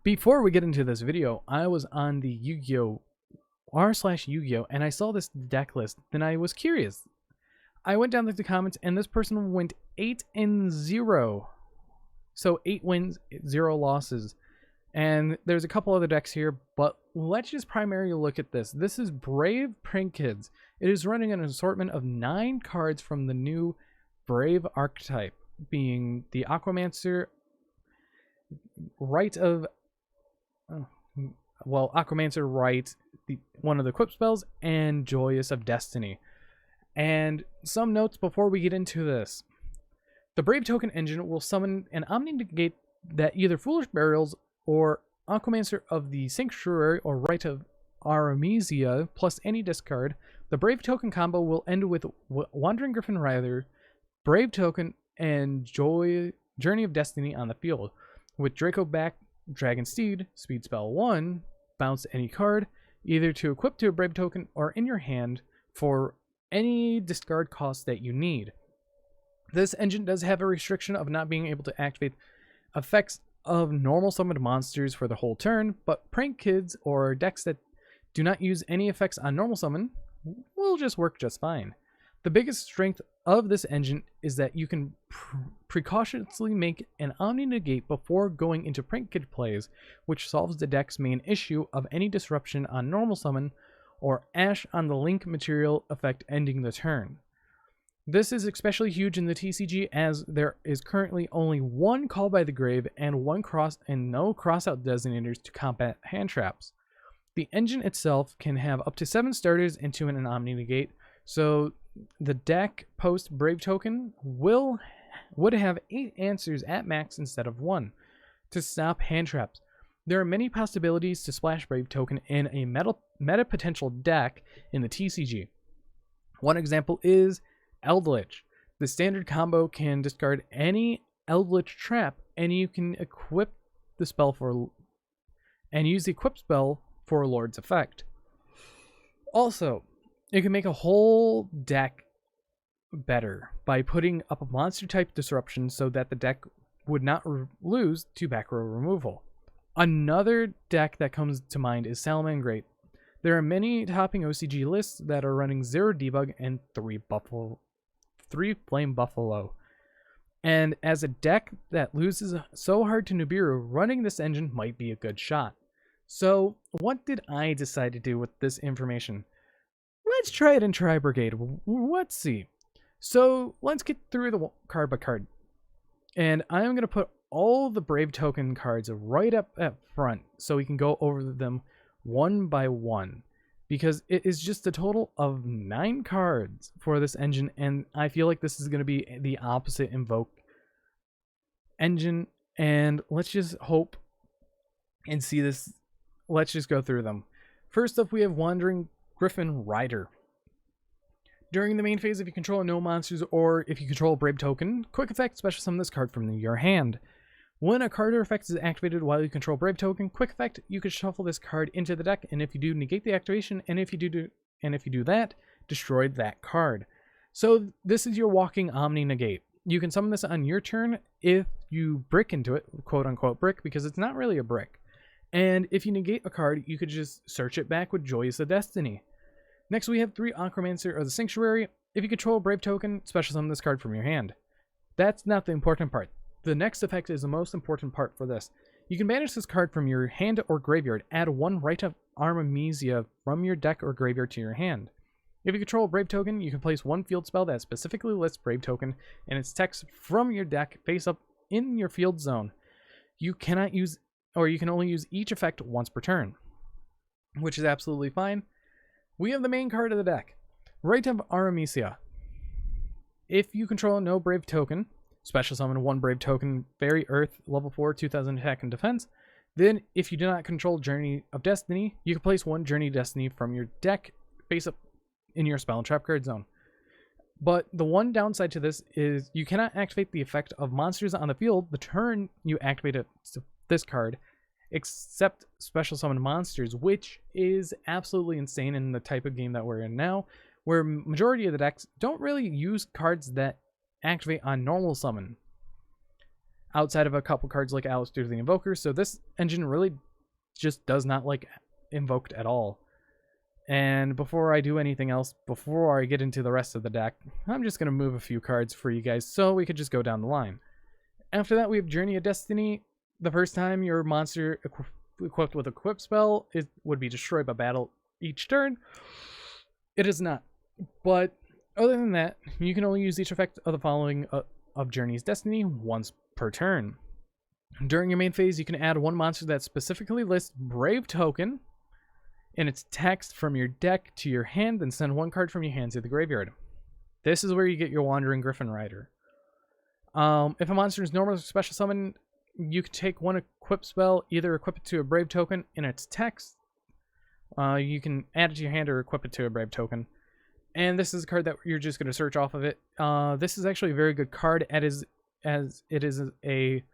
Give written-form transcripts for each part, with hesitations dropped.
Before we get into this video, I was on the Yu-Gi-Oh! r/Yu-Gi-Oh! And I saw this deck list, then I was curious. I went down to the comments and this person went 8-0. So 8 wins, 0 losses. And there's a couple other decks here, but let's just primarily look at this. This is Brave Prank Kids. It is running an assortment of 9 cards from the new Brave archetype, being the Aquamancer, Aquamancer Right, one of the equip spells, and Joyous of Destiny. And some notes before we get into this. The Brave token engine will summon an Omni-Negate that either Foolish Burials or Aquamancer of the Sanctuary or Rite of Artemisia plus any discard. The Brave token combo will end with Wandering Griffin Rider, Brave token, and Journey of Destiny on the field. With Draco back, Dragon Steed, Speed Spell 1, bounce any card, either to equip to a Brave token or in your hand for any discard cost that you need. This engine does have a restriction of not being able to activate effects of normal summoned monsters for the whole turn, but Prank Kids or decks that do not use any effects on normal summon will just work just fine. The biggest strength of this engine is that you can precautiously make an Omni-Negate before going into Prank Kid plays, which solves the deck's main issue of any disruption on normal summon or Ash on the link material effect ending the turn. This is especially huge in the TCG as there is currently only one Call by the Grave and no crossout designators to combat hand traps. The engine itself can have up to 7 starters into an Omni-Negate, so the deck post Brave token would have 8 answers at max instead of 1 to stop hand traps. There are many possibilities to splash Brave token in a meta potential deck in the TCG. One example is Eldritch. The standard combo can discard any Eldritch trap, and you can equip the spell and use the equip spell for Lord's effect. Also, it can make a whole deck better by putting up a monster type disruption so that the deck would not lose to back row removal. Another deck that comes to mind is Salamangreat. There are many topping OCG lists that are running 0 debug and 3 Flame Buffalo. And as a deck that loses so hard to Nibiru, running this engine might be a good shot. So what did I decide to do with this information? Let's try it in Tri-Brigade. Let's see. So let's get through the card by card. And I'm going to put all the Brave token cards right up at front so we can go over them one by one. Because it is just a total of 9 cards for this engine, and I feel like this is going to be the opposite Invoked engine. And let's just hope and see this. Let's just go through them. First up, we have Wandering Griffin Rider. During the main phase, if you control no monsters or if you control a Brave token, quick effect, special summon this card from your hand. When a card or effect is activated while you control Brave token, quick effect, you can shuffle this card into the deck, and if you do, negate the activation, and if you do that, destroy that card. So this is your walking Omni-Negate. You can summon this on your turn if you brick into it, quote unquote brick, because it's not really a brick. And if you negate a card, you could just search it back with Joyous of Destiny. Next, we have 3 Aquamancer of the Sanctuary. If you control a Brave token, special summon this card from your hand. That's not the important part. The next effect is the most important part for this. You can banish this card from your hand or graveyard. Add 1 Rite of Artemisia from your deck or graveyard to your hand. If you control a Brave token, you can place 1 field spell that specifically lists Brave token and its text from your deck face up in your field zone. You can only use each effect once per turn, which is absolutely fine. We have the main card of the deck, Rite of Artemisia. If you control no Brave token, special summon 1 Brave token, Fairy Earth, level 4, 2000 attack and defense. Then, if you do not control Journey of Destiny, you can place 1 Journey of Destiny from your deck face up in your spell and trap card zone. But the one downside to this is you cannot activate the effect of monsters on the field the turn you activate this card, except special summon monsters, which is absolutely insane in the type of game that we're in now, where majority of the decks don't really use cards that activate on normal summon. outside of a couple cards like Alistair the Invoker. So this engine really just does not like Invoked at all. And before I do anything else, before I get into the rest of the deck, I'm just going to move a few cards for you guys so we could just go down the line. After that, we have Journey of Destiny. The first time your monster equipped with a equip spell, it would be destroyed by battle each turn. It is not. But other than that, you can only use each effect of the following of Journey's Destiny once per turn. During your main phase, you can add one monster that specifically lists Brave Token in its text from your deck to your hand, then send one card from your hand to the graveyard. This is where you get your Wandering Griffin Rider. If a monster is normal or special summon, you can take one equip spell, either equip it to a Brave Token in its text. You can add it to your hand or equip it to a Brave Token. And this is a card that you're just going to search off of it. This is actually a very good card as it is a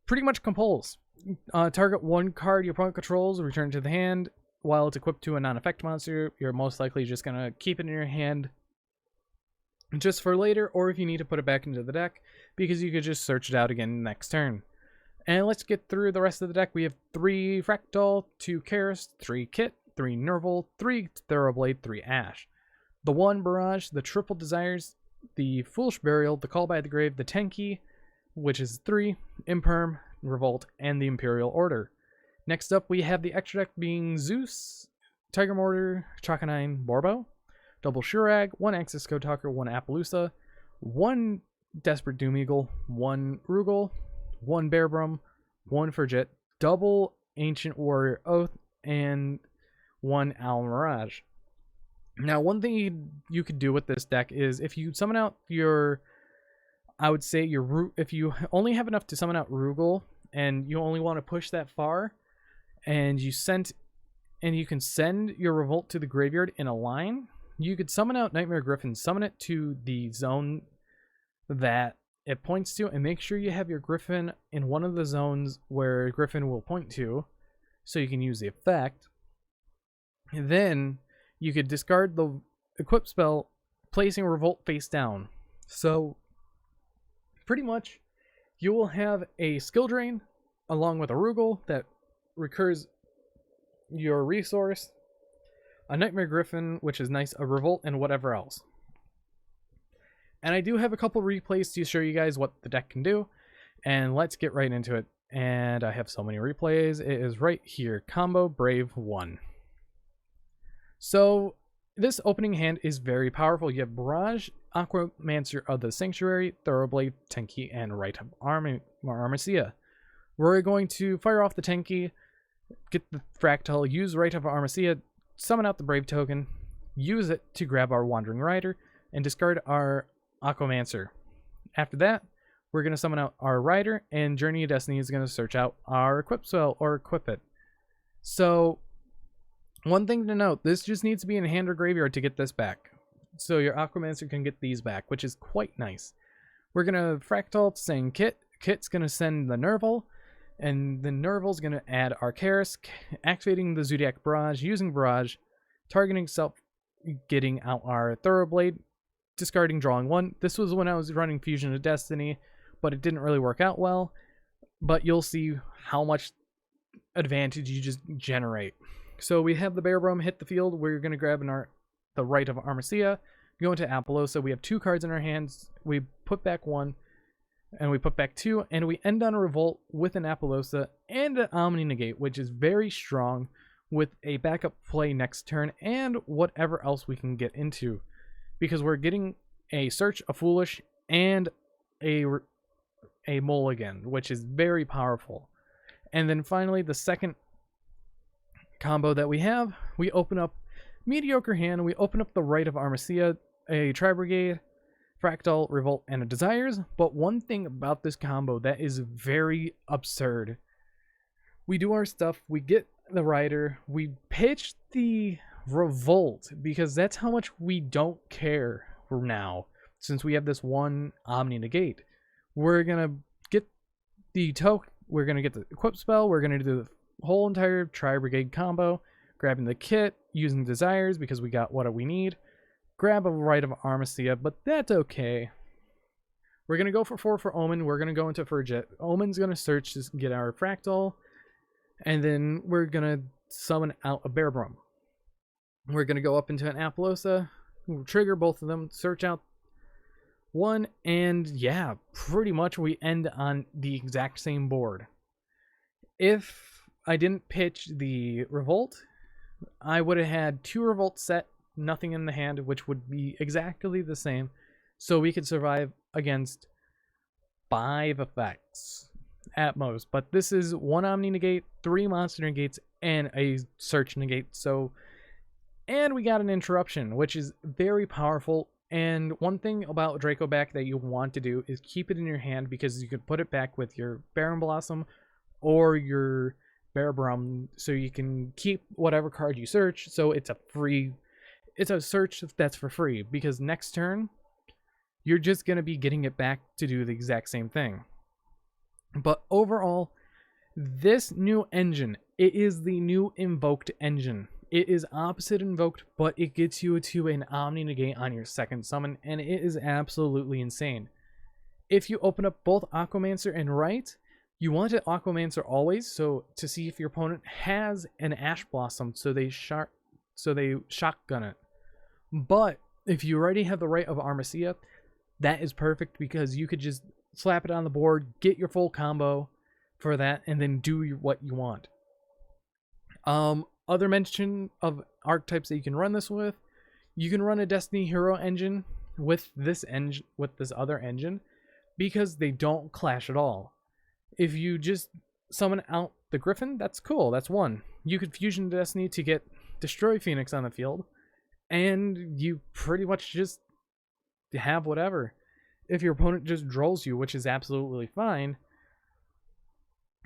pretty much compulse. Target one card your opponent controls, return it to the hand. While it's equipped to a non-effect monster, you're most likely just going to keep it in your hand just for later, or if you need to put it back into the deck, because you could just search it out again next turn. And let's get through the rest of the deck. We have 3 Fractal, 2 Karis, 3 Kit, 3 Nerval, 3 Thoroughblade, 3 Ash. The 1 Barrage, the Triple Desires, the Foolish Burial, the Call by the Grave, the Tenki, which is 3, Imperm, Revolt, and the Imperial Order. Next up, we have the extra deck being Zeus, Tiger Mortar, Chakanine, Borbo, Double Shurag, 1 Axis Code Talker, 1 Appaloosa, 1 Desperate Doom Eagle, 1 Rugal, 1 Bearbrum, 1 Frigid, double Ancient Warrior Oath, and 1 Owl Mirage. Now, one thing you could do with this deck is if you summon out your, I would say if you only have enough to summon out Rugal and you only want to push that far, and you can send your Revolt to the graveyard in a line, you could summon out Nightmare Griffin, summon it to the zone that it points to, and make sure you have your Griffin in one of the zones where Griffin will point to, so you can use the effect. And then you could discard the equip spell, placing Revolt face down. So pretty much you will have a skill drain along with a Rugal that recurs your resource, a Nightmare Griffin, which is nice, a Revolt, and whatever else. And I do have a couple replays to show you guys what the deck can do, and let's get right into it. And I have so many replays. It is right here. Combo Brave 1. So this opening hand is very powerful. You have Barrage, Aquamancer of the Sanctuary, Thoroughblade, Tenki, and Right of Armacia. We're going to fire off the Tenki, get the Fractal, use Right of Armacia, summon out the Brave token, use it to grab our Wandering Rider, and discard our Aquamancer. After that, we're going to summon out our Rider, and Journey of Destiny is going to search out our equip spell or equip it. So, one thing to note, this just needs to be in hand or graveyard to get this back. So your Aquamancer can get these back, which is quite nice. We're going to Fractal, saying Kit. Kit's going to send the Nerval, and the Nerval's going to add our Karis, activating the Zodiac Barrage, using Barrage, targeting self, getting out our Thoroughblade, discarding, drawing 1. This was when I was running Fusion of Destiny, but it didn't really work out well. But you'll see how much advantage you just generate. So we have the Bearbrum hit the field. We're going to grab the Right of Armacia, go into Appaloosa. We have 2 cards in our hands. We put back 1, and we put back 2, and we end on a Revolt with an Appaloosa and an Omni Negate, which is very strong with a backup play next turn and whatever else we can get into, because we're getting a Search, a Foolish, and a Mulligan, which is very powerful. And then finally, the second combo that we have, we open up Mediocre Hand, we open up the Right of Armacia, a Tri-Brigade, Fractal, Revolt, and a Desires. But one thing about this combo that is very absurd, we do our stuff, we get the Rider, we pitch the Revolt, because that's how much we don't care now, since we have this one Omni Negate. We're gonna get the token, we're gonna get the equip spell, we're gonna do the whole entire Tri-Brigade combo, grabbing the Kit, using Desires because we got what we need, grab a Right of Armacia, but that's okay. We're going to go for 4 for Omen. We're going to go into Furjet. Omen's going to search to get our Fractal. And then we're going to summon out a Bearbrum. We're going to go up into an Apollousa. We'll trigger both of them. Search out one. And yeah, pretty much we end on the exact same board. If I didn't pitch the Revolt, I would have had 2 Revolt set, nothing in the hand, which would be exactly the same. So we could survive against 5 effects at most. But this is 1 Omni Negate, 3 Monster Negates, and a Search Negate. So, and we got an Interruption, which is very powerful. And one thing about Draco Back that you want to do is keep it in your hand, because you can put it back with your Baron Blossom or your Bearbrum, so you can keep whatever card you search. So it's a search that's for free, because next turn you're just going to be getting it back to do the exact same thing. But overall, this new engine, it is the new Invoked engine. It is opposite Invoked, but it gets you to an Omni Negate on your second summon, and it is absolutely insane. If you open up both Aquamancer and Right, you want an Aquamancer always, so to see if your opponent has an Ash Blossom, so they shotgun it. But if you already have the Right of Armacia, that is perfect, because you could just slap it on the board, get your full combo for that, and then do what you want. Other mention of archetypes that you can run this with, you can run a Destiny Hero engine with this other engine, because they don't clash at all. If you just summon out the Griffin, that's cool, that's 1. You could Fusion Destiny to get Destroy Phoenix on the field, and you pretty much just have whatever. If your opponent just drolls you, which is absolutely fine.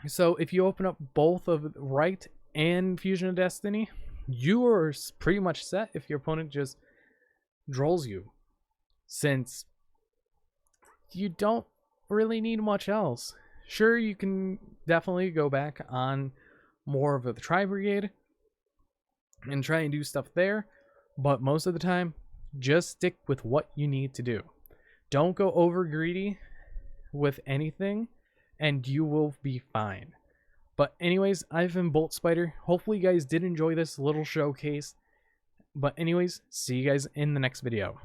So if you open up both of Right and Fusion of Destiny, you are pretty much set if your opponent just drolls you, since you don't really need much else. Sure, you can definitely go back on more of the Tri-Brigade and try and do stuff there, but most of the time, just stick with what you need to do. Don't go over greedy with anything, and you will be fine. But anyways, I've been Bolt Spider. Hopefully you guys did enjoy this little showcase. But anyways, see you guys in the next video.